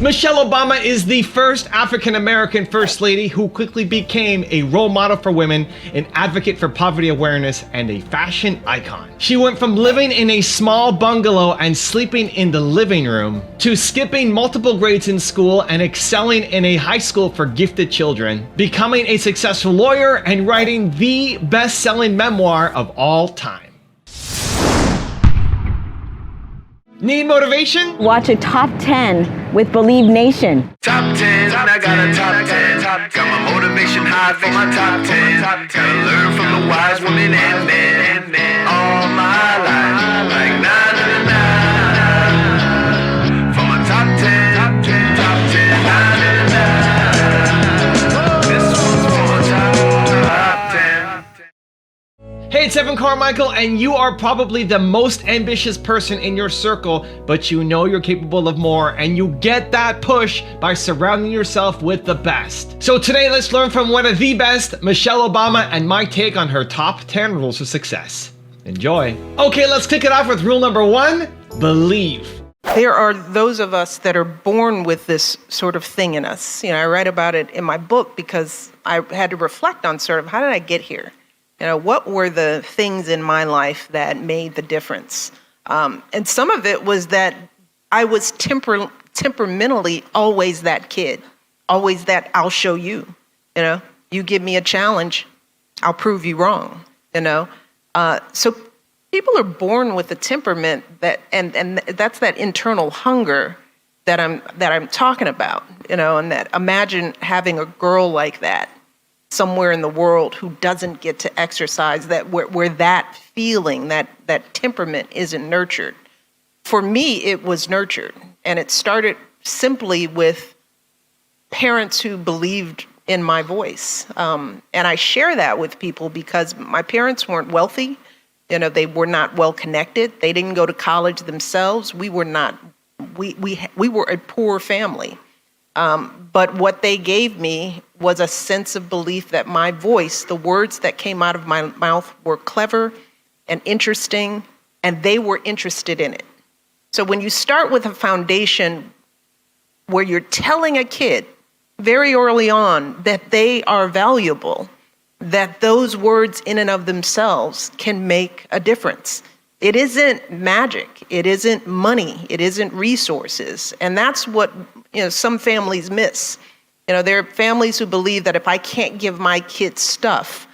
Michelle Obama is the first African-American First Lady who quickly became a role model for women, an advocate for poverty awareness, and a fashion icon. She went from living in a small bungalow and sleeping in the living room to skipping multiple grades in school and excelling in a high school for gifted children, becoming a successful lawyer, and writing the best-selling memoir of all time. Need motivation? Watch a top 10 with Believe Nation. Top 10, I got a top 10. Got my motivation high for my top 10. Gotta learn from the wise women and men. All my life, like 9 for my top 10, top 10, 9. This one's for my top 10. Hey, it's Carmichael, and you are probably the most ambitious person in your circle, but you know you're capable of more, and you get that push by surrounding yourself with the best. So today, let's learn from one of the best, Michelle Obama, and my take on her top 10 rules of success. Enjoy. Okay, let's kick it off with rule number 1, believe. There are those of us that are born with this sort of thing in us. I write about it in my book because I had to reflect on sort of how did I get here? What were the things in my life that made the difference? And some of it was that I was temperamentally always that kid, always that I'll show you. You give me a challenge, I'll prove you wrong. So people are born with a temperament that, and that's that internal hunger that I'm talking about. And that imagine having a girl like that somewhere in the world who doesn't get to exercise that, where that feeling, that temperament isn't nurtured. For me, it was nurtured, and it started simply with parents who believed in my voice. And I share that with people because my parents weren't wealthy. They were not well connected. They didn't go to college themselves. We were not. We were a poor family. But what they gave me was a sense of belief that my voice, the words that came out of my mouth, were clever and interesting, and they were interested in it. So when you start with a foundation where you're telling a kid very early on that they are valuable, that those words in and of themselves can make a difference. It isn't magic. It isn't money. It isn't resources. And that's what some families miss. There are families who believe that if I can't give my kids stuff,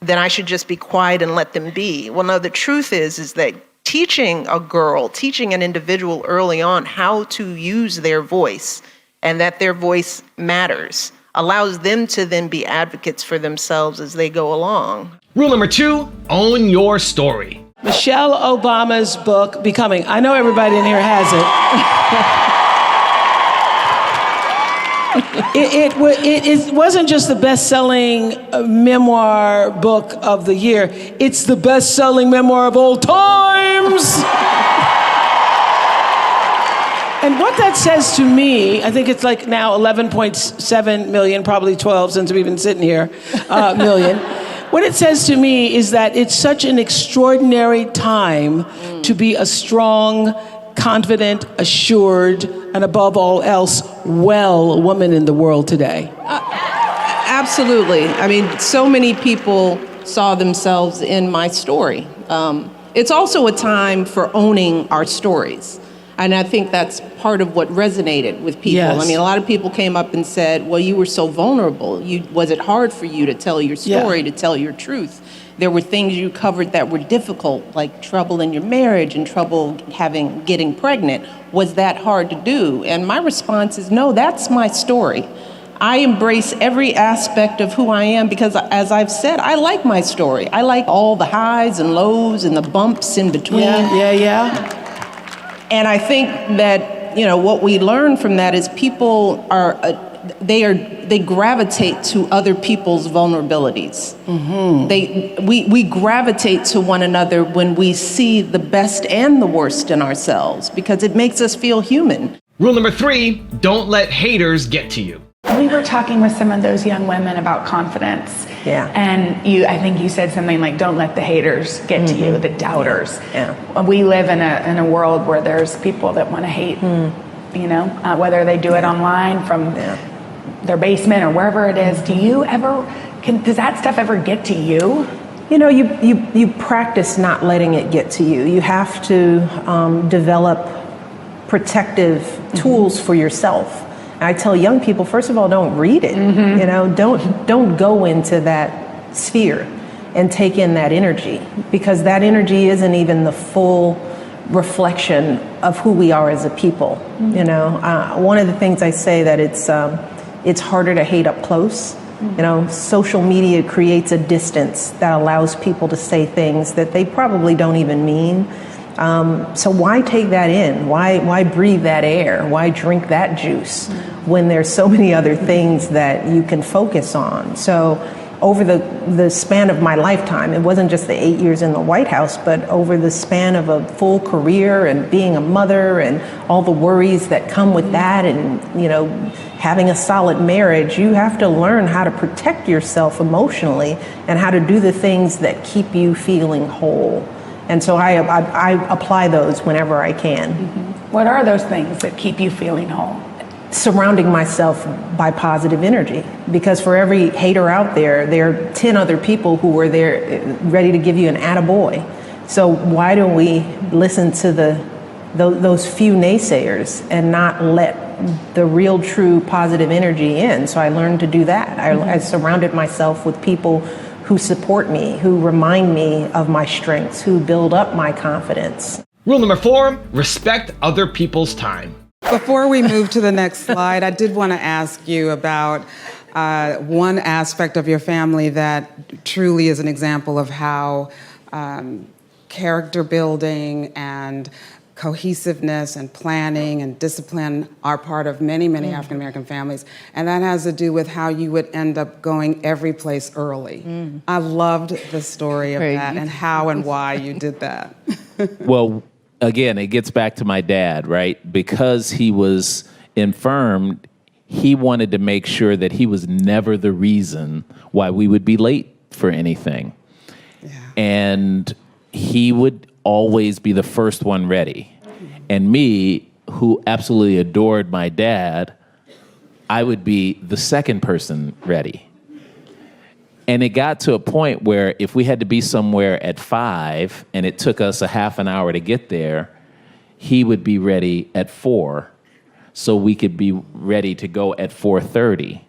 then I should just be quiet and let them be. Well, no, the truth is that teaching an individual early on how to use their voice and that their voice matters allows them to then be advocates for themselves as they go along. Rule number 2, own your story. Michelle Obama's book, Becoming. I know everybody in here has it. It wasn't just the best-selling memoir book of the year. It's the best-selling memoir of all times. And what that says to me, I think it's like now 11.7 million, probably 12 since we've been sitting here, million. What it says to me is that it's such an extraordinary time to be a strong, confident, assured, and above all else, well woman in the world today. Absolutely. I mean, so many people saw themselves in my story. It's also a time for owning our stories. And I think that's part of what resonated with people. Yes. I mean, a lot of people came up and said, well, you were so vulnerable. Was it hard for you to tell your story, to tell your truth? There were things you covered that were difficult, like trouble in your marriage and trouble getting pregnant. Was that hard to do? And my response is, no, that's my story. I embrace every aspect of who I am because, as I've said, I like my story. I like all the highs and lows and the bumps in between. Yeah. And I think that, what we learn from that is people they gravitate to other people's vulnerabilities. Mm-hmm. We gravitate to one another when we see the best and the worst in ourselves because it makes us feel human. Rule number 3, don't let haters get to you. We were talking with some of those young women about confidence. Yeah. And I think you said something like, don't let the haters get to you, the doubters. Yeah. We live in a world where there's people that want to hate you know, whether they do it online from their basement or wherever it is. Do you ever, does that stuff ever get to you? You know, you practice not letting it get to you. You have to develop protective tools for yourself. I tell young people, first of all, don't read it. You know, don't go into that sphere and take in that energy, because that energy isn't even the full reflection of who we are as a people. You know, one of the things I say that it's harder to hate up close. You know, social media creates a distance that allows people to say things that they probably don't even mean. So why take that in? Why breathe that air? Why drink that juice when there's so many other things that you can focus on? So over the span of my lifetime, it wasn't just the 8 years in the White House, but over the span of a full career and being a mother and all the worries that come with that, and, you know, having a solid marriage, you have to learn how to protect yourself emotionally and how to do the things that keep you feeling whole. And so I apply those whenever I can. What are those things that keep you feeling whole? Surrounding myself by positive energy, because for every hater out there, there are 10 other people who are there ready to give you an attaboy. So why don't we listen to those few naysayers and not let the real, true positive energy in? So I learned to do that. I surrounded myself with people who support me, who remind me of my strengths, who build up my confidence. Rule number 4, respect other people's time. Before we move to the next slide, I did want to ask you about one aspect of your family that truly is an example of how character building and cohesiveness and planning and discipline are part of many, many African American families. And that has to do with how you would end up going every place early. I loved the story of that and how and why you did that. Well, again, it gets back to my dad, right? Because he was infirmed, he wanted to make sure that he was never the reason why we would be late for anything. Yeah. And he would always be the first one ready. And me, who absolutely adored my dad, I would be the second person ready. And it got to a point where if we had to be somewhere at 5 and it took us a half an hour to get there, he would be ready at 4 so we could be ready to go at 4:30.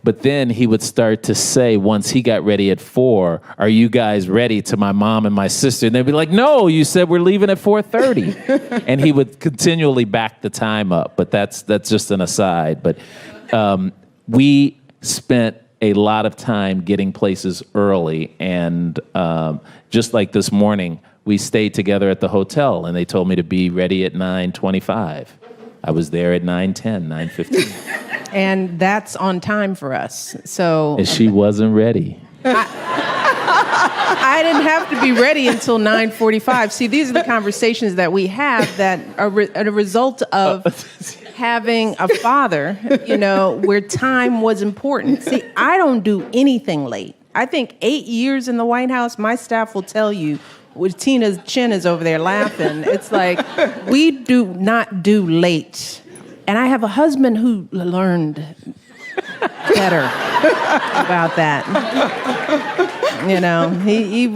But then he would start to say, once he got ready at 4, "Are you guys ready?" to my mom and my sister. And they'd be like, "No, you said we're leaving at 4:30. And he would continually back the time up. But that's just an aside. But we spent a lot of time getting places early. And just like this morning, we stayed together at the hotel, and they told me to be ready at 9:25. I was there at 9:10, 9:15. And that's on time for us. So And she wasn't ready. I didn't have to be ready until 9:45. See, these are the conversations that we have that are a result of having a father, you know, where time was important. See, I don't do anything late. I think 8 years in the White House, my staff will tell you, with Tina's chin is over there laughing. It's like, we do not do late. And I have a husband who learned better about that. You know, he's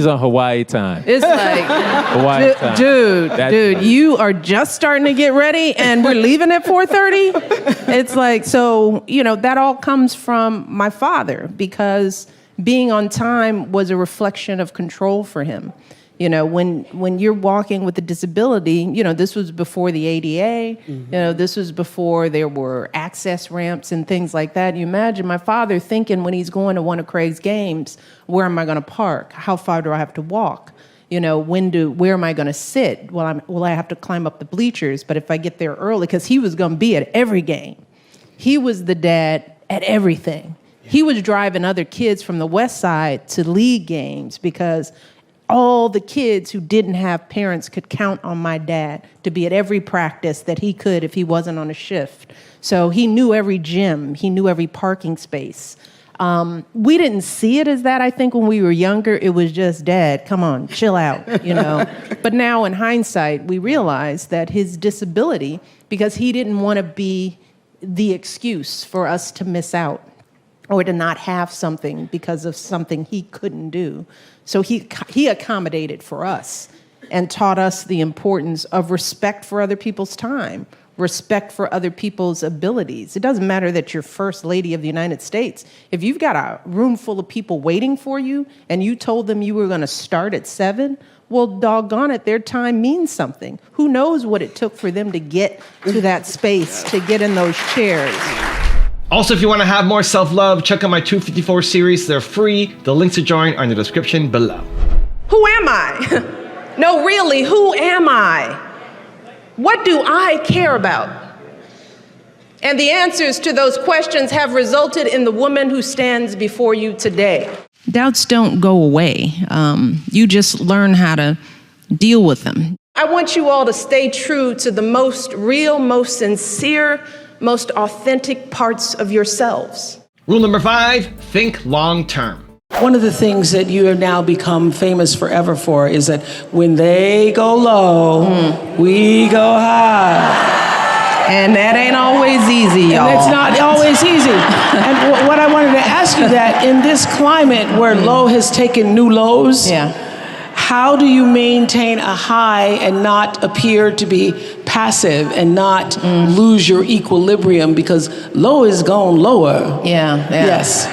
on Hawaii time. It's like, Hawaii time. Dude, you are just starting to get ready and we're leaving at 4:30. It's like, so, you know, that all comes from my father, because being on time was a reflection of control for him. You know, when you're walking with a disability, you know, this was before the ADA, you know, this was before there were access ramps and things like that. You imagine my father thinking when he's going to one of Craig's games, where am I going to park? How far do I have to walk? You know, where am I going to sit? Will I have to climb up the bleachers? But if I get there early, because he was going to be at every game. He was the dad at everything. He was driving other kids from the West Side to league games, because all the kids who didn't have parents could count on my dad to be at every practice that he could if he wasn't on a shift. So he knew every gym. He knew every parking space. We didn't see it as that. I think when we were younger, it was just, Dad, come on, chill out, you know. But now in hindsight, we realize that his disability, because he didn't want to be the excuse for us to miss out or to not have something because of something he couldn't do. So he accommodated for us and taught us the importance of respect for other people's time, respect for other people's abilities. It doesn't matter that you're First Lady of the United States. If you've got a room full of people waiting for you and you told them you were going to start at 7, well, doggone it, their time means something. Who knows what it took for them to get to that space, to get in those chairs. Also, if you want to have more self-love, check out my 254 series. They're free. The links to join are in the description below. Who am I? No, really, who am I? What do I care about? And the answers to those questions have resulted in the woman who stands before you today. Doubts don't go away. You just learn how to deal with them. I want you all to stay true to the most real, most sincere, most authentic parts of yourselves. Rule number 5, think long term. One of the things that you have now become famous forever for is that when they go low, we go high. And that ain't always easy, y'all. And it's not always easy. And what I wanted to ask you that in this climate where low has taken new lows, how do you maintain a high and not appear to be passive and not lose your equilibrium, because low is going lower? Yes.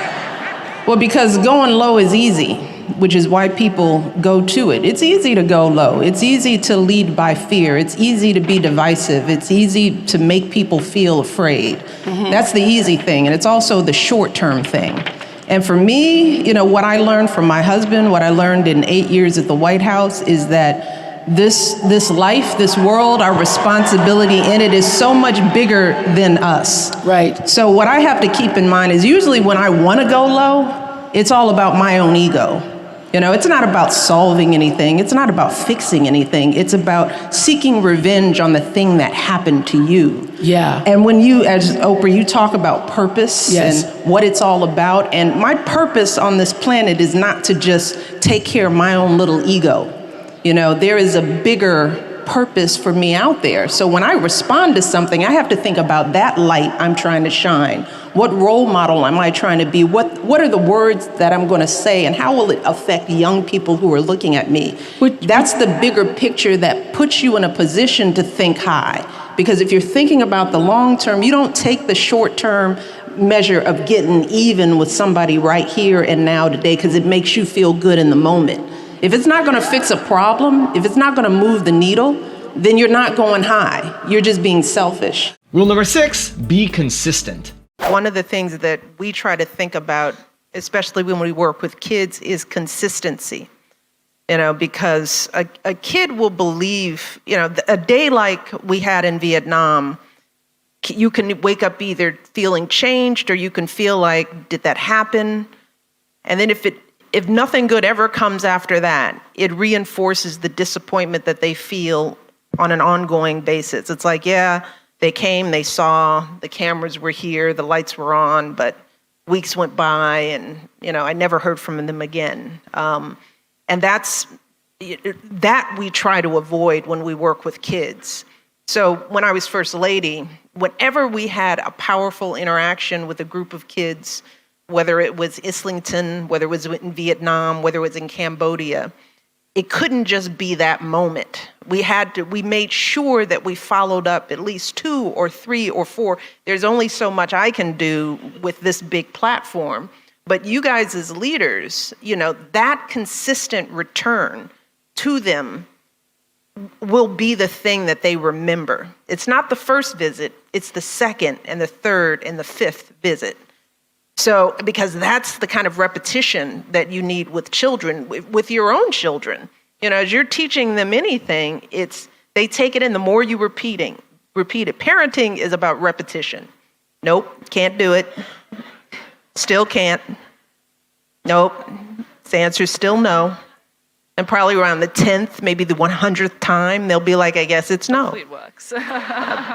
Well, because going low is easy, which is why people go to it. It's easy to go low. It's easy to lead by fear. It's easy to be divisive. It's easy to make people feel afraid. That's the easy thing, and it's also the short-term thing. And for me, you know, what I learned from my husband, what I learned in 8 years at the White House is that this life, this world, our responsibility in it is so much bigger than us. Right. So what I have to keep in mind is usually when I want to go low, it's all about my own ego. You know, it's not about solving anything. It's not about fixing anything. It's about seeking revenge on the thing that happened to you. Yeah. And when you, as Oprah, you talk about purpose and what it's all about. And my purpose on this planet is not to just take care of my own little ego. You know, there is a bigger purpose for me out there. So when I respond to something, I have to think about that light I'm trying to shine. What role model am I trying to be? What are the words that I'm going to say, and how will it affect young people who are looking at me? That's the bigger picture that puts you in a position to think high. Because if you're thinking about the long term, you don't take the short term measure of getting even with somebody right here and now today, because it makes you feel good in the moment. If it's not going to fix a problem, if it's not going to move the needle, then you're not going high. You're just being selfish. Rule number 6, be consistent. One of the things that we try to think about, especially when we work with kids, is consistency. You know, because a kid will believe, you know, a day like we had in Vietnam, you can wake up either feeling changed or you can feel like, did that happen? And then if nothing good ever comes after that, it reinforces the disappointment that they feel on an ongoing basis. It's like, yeah, they came, they saw, the cameras were here, the lights were on, but weeks went by and, you know, I never heard from them again. And that we try to avoid when we work with kids. So when I was First Lady, whenever we had a powerful interaction with a group of kids, whether it was Islington, whether it was in Vietnam, whether it was in Cambodia, it couldn't just be that moment. We made sure that we followed up at least 2 or 3 or 4. There's only so much I can do with this big platform. But you guys as leaders, you know, that consistent return to them will be the thing that they remember. It's not the first visit, it's the second and the third and the 5th visit. So, because that's the kind of repetition that you need with children, with your own children. You know, as you're teaching them anything, they take it in. The more you repeat it. Parenting is about repetition. Nope, can't do it. Still can't. Nope, the answer's still no. And probably around the 10th, maybe the 100th time, they'll be like, I guess it's no. Hopefully it works.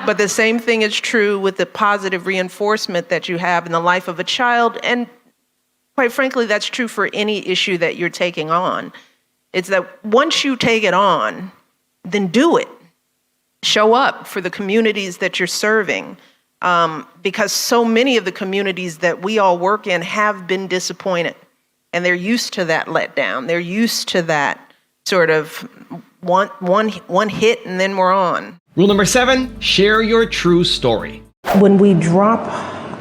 But the same thing is true with the positive reinforcement that you have in the life of a child. And quite frankly, that's true for any issue that you're taking on. It's that once you take it on, then do it. Show up for the communities that you're serving. Because so many of the communities that we all work in have been disappointed. And they're used to that letdown. They're used to that sort of one hit and then we're on. Rule number 7, share your true story. When we drop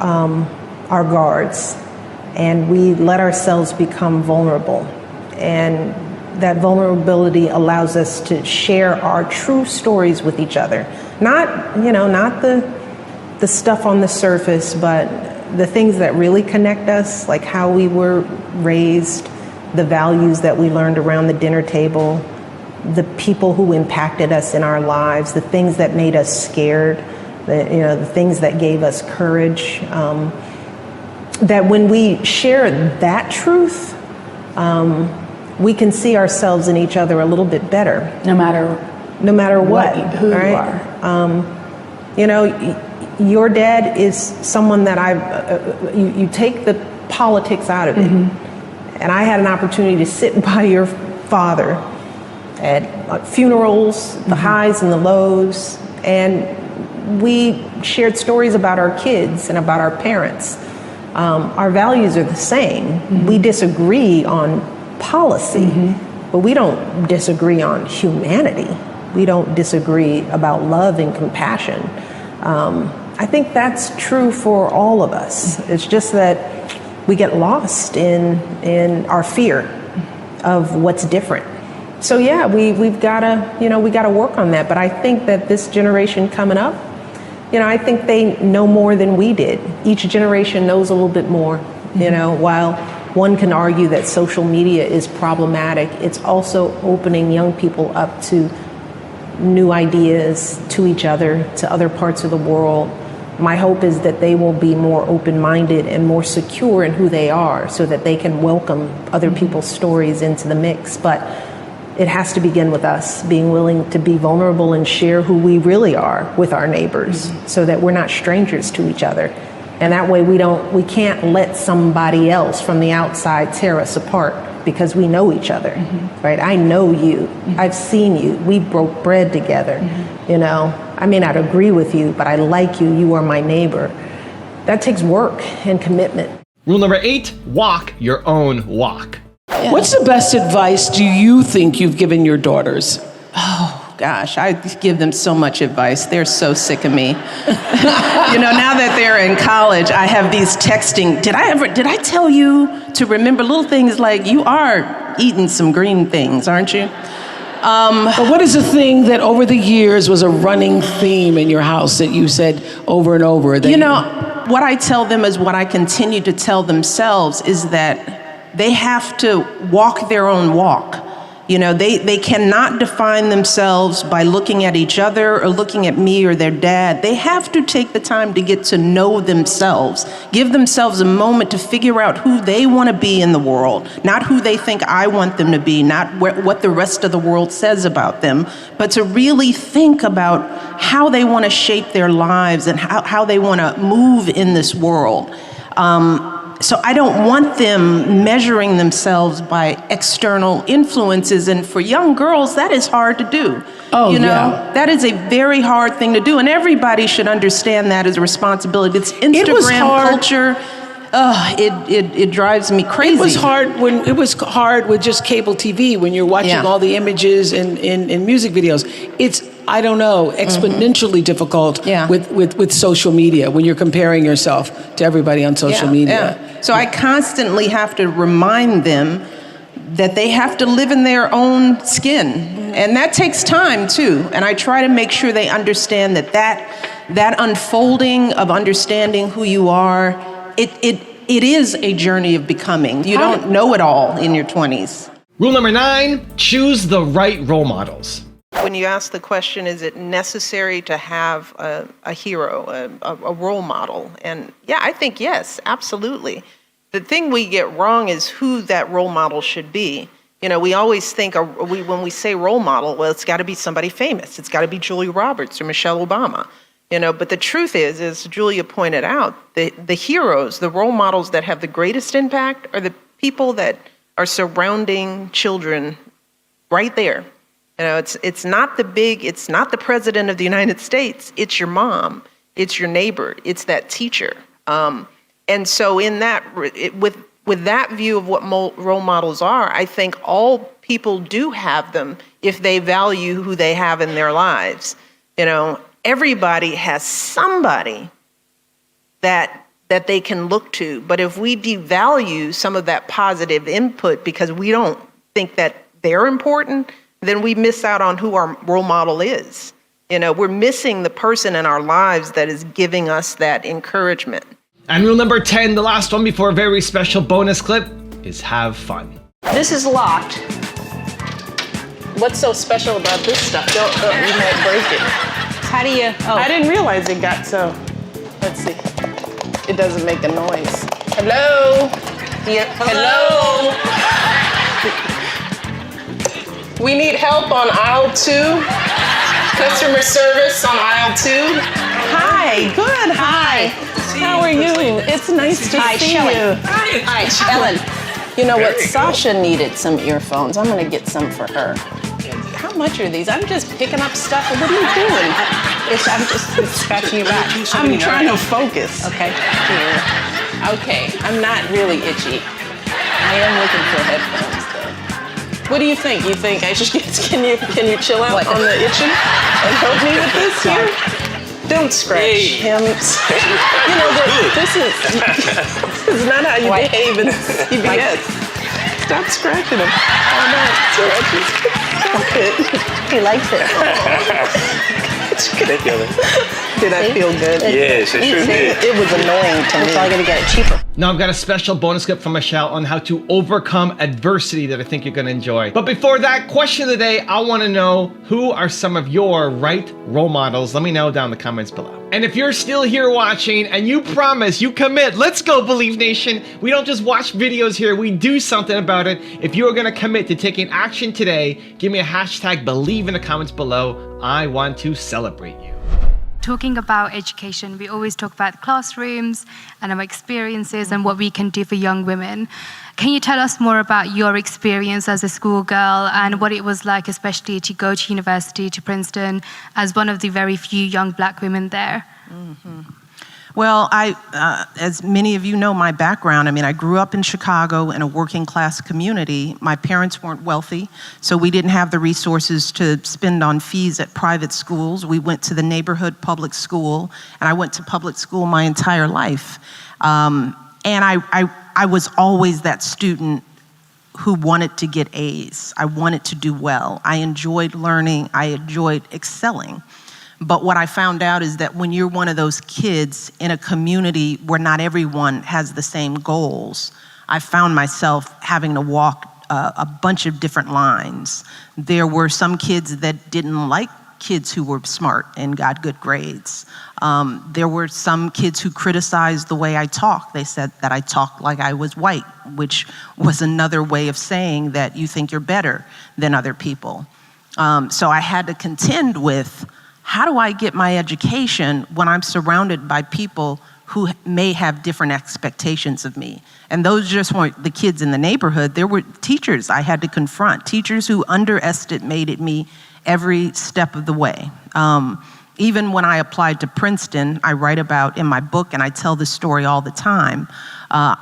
our guards and we let ourselves become vulnerable, and that vulnerability allows us to share our true stories with each other. Not the stuff on the surface, but the things that really connect us, like how we were raised, the values that we learned around the dinner table, the people who impacted us in our lives, the things that made us scared, the things that gave us courage. That when we share that truth, we can see ourselves in each other a little bit better. No matter who you are. Your dad is someone that you take the politics out of it. And I had an opportunity to sit by your father at funerals, the highs and the lows, and we shared stories about our kids and about our parents. Our values are the same. We disagree on policy, but we don't disagree on humanity. We don't disagree about love and compassion. I think that's true for all of us. It's just that we get lost in our fear of what's different. So yeah, we've got to work on that. But I think that this generation coming up, I think they know more than we did. Each generation knows a little bit more. While one can argue that social media is problematic, it's also opening young people up to new ideas, to each other, to other parts of the world. My hope is that they will be more open-minded and more secure in who they are so that they can welcome other people's stories into the mix. But it has to begin with us being willing to be vulnerable and share who we really are with our neighbors so that we're not strangers to each other. And that way we can't let somebody else from the outside tear us apart because we know each other, right? I know you, I've seen you, we broke bread together, I may not agree with you, but I like you, you are my neighbor. That takes work and commitment. Rule number 8, walk your own walk. What's the best advice do you think you've given your daughters? Oh, gosh, I give them so much advice. They're so sick of me. Now that they're in college, I have these texting. Did I tell you to remember little things like you are eating some green things, aren't you? But what is the thing that over the years was a running theme in your house that you said over and over? What I tell them is what I continue to tell themselves is that they have to walk their own walk. They cannot define themselves by looking at each other or looking at me or their dad. They have to take the time to get to know themselves, give themselves a moment to figure out who they want to be in the world, not who they think I want them to be, not what the rest of the world says about them, but to really think about how they want to shape their lives and how they want to move in this world. So I don't want them measuring themselves by external influences. And for young girls, that is hard to do. That is a very hard thing to do. And everybody should understand that as a responsibility. It's Instagram culture. It drives me crazy. It was hard with just cable TV when you're watching all the images in music videos. It's, I don't know, exponentially difficult with social media when you're comparing yourself to everybody on social media. So I constantly have to remind them that they have to live in their own skin. And that takes time too. And I try to make sure they understand that unfolding of understanding who you are, it is a journey of becoming. You don't know it all in your 20s. Rule number 9, choose the right role models. When you ask the question, is it necessary to have a hero, a role model? And yeah, I think yes, absolutely. The thing we get wrong is who that role model should be. We always think, when we say role model, well, it's got to be somebody famous. It's got to be Julia Roberts or Michelle Obama. But the truth is, as Julia pointed out, the heroes, the role models that have the greatest impact are the people that are surrounding children right there. It's not it's not the president of the United States, it's your mom, it's your neighbor, it's that teacher. And so in that, with that view of what role models are, I think all people do have them if they value who they have in their lives. Everybody has somebody that they can look to. But if we devalue some of that positive input because we don't think that they're important, then we miss out on who our role model is. We're missing the person in our lives that is giving us that encouragement. And rule number 10, the last one before a very special bonus clip, is have fun. This is locked. What's so special about this stuff? You might break it. How do you? Oh, I didn't realize it got so. Let's see. It doesn't make a noise. Hello? Yeah. Hello? We need help on aisle 2. Customer service on aisle 2. Hi, good, hi. How are you? It's nice to see you. Hi, Ellen. You know what? Sasha needed some earphones. I'm gonna get some for her. How much are these? I'm just picking up stuff. What are you doing? I'm just scratching your back. I'm trying to focus. Okay. Here. Okay, I'm not really itchy. I am looking for headphones though. What do you think? You think I should get, can you chill out on the itching and help me with this here? Don't scratch him. This is not how you behave in CBS. Stop scratching him. Oh no, scratches. Stop it. He likes it. Did I feel good? Yes, it sure did. It was annoying to me. We're probably gonna get it cheaper. Now I've got a special bonus clip from Michelle on how to overcome adversity that I think you're gonna enjoy. But before that, question of the day, I wanna know who are some of your right role models? Let me know down in the comments below. And if you're still here watching and you promise, you commit, let's go Believe Nation. We don't just watch videos here, we do something about it. If you are gonna commit to taking action today, give me a hashtag Believe in the comments below. I want to celebrate you. Talking about education, we always talk about classrooms and our experiences and what we can do for young women. Can you tell us more about your experience as a schoolgirl and what it was like, especially to go to university, to Princeton, as one of the very few young Black women there? Mm-hmm. Well, as many of you know my background, I grew up in Chicago in a working class community. My parents weren't wealthy, so we didn't have the resources to spend on fees at private schools. We went to the neighborhood public school, and I went to public school my entire life. And I was always that student who wanted to get A's. I wanted to do well. I enjoyed learning. I enjoyed excelling. But what I found out is that when you're one of those kids in a community where not everyone has the same goals, I found myself having to walk a bunch of different lines. There were some kids that didn't like kids who were smart and got good grades. There were some kids who criticized the way I talk. They said that I talked like I was white, which was another way of saying that you think you're better than other people. So I had to contend with, how do I get my education when I'm surrounded by people who may have different expectations of me? And those just weren't the kids in the neighborhood. There were teachers I had to confront, teachers who underestimated me every step of the way. Even when I applied to Princeton, I write about in my book, and I tell this story all the time,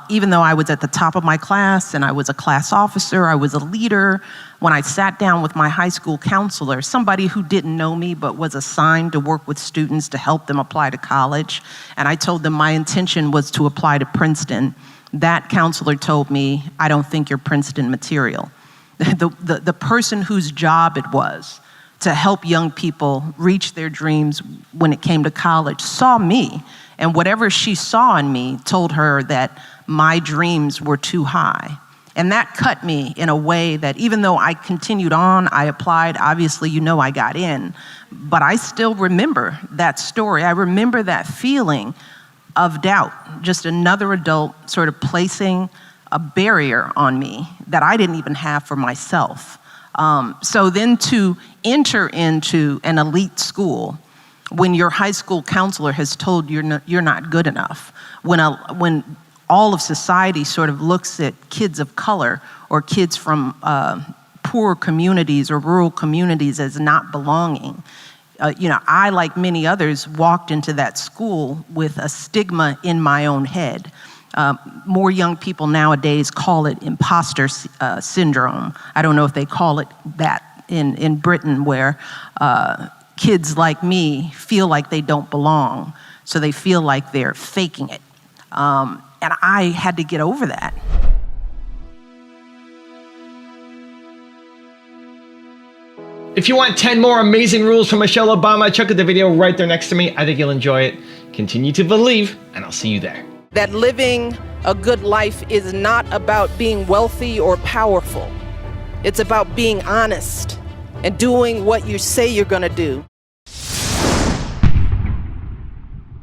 even though I was at the top of my class and I was a class officer, I was a leader, when I sat down with my high school counselor, somebody who didn't know me but was assigned to work with students to help them apply to college, and I told them my intention was to apply to Princeton, that counselor told me, I don't think you're Princeton material. The person whose job it was to help young people reach their dreams when it came to college saw me, and whatever she saw in me told her that my dreams were too high. And that cut me in a way that even though I continued on, I applied, obviously I got in, but I still remember that story. I remember that feeling of doubt, just another adult sort of placing a barrier on me that I didn't even have for myself. So then to enter into an elite school when your high school counselor has told you're not good enough, when all of society sort of looks at kids of color or kids from poor communities or rural communities as not belonging. I, like many others, walked into that school with a stigma in my own head. More young people nowadays call it imposter syndrome. I don't know if they call it that in Britain, where kids like me feel like they don't belong, so they feel like they're faking it. And I had to get over that. If you want 10 more amazing rules from Michelle Obama, check out the video right there next to me. I think you'll enjoy it. Continue to believe, and I'll see you there. That living a good life is not about being wealthy or powerful. It's about being honest and doing what you say you're going to do.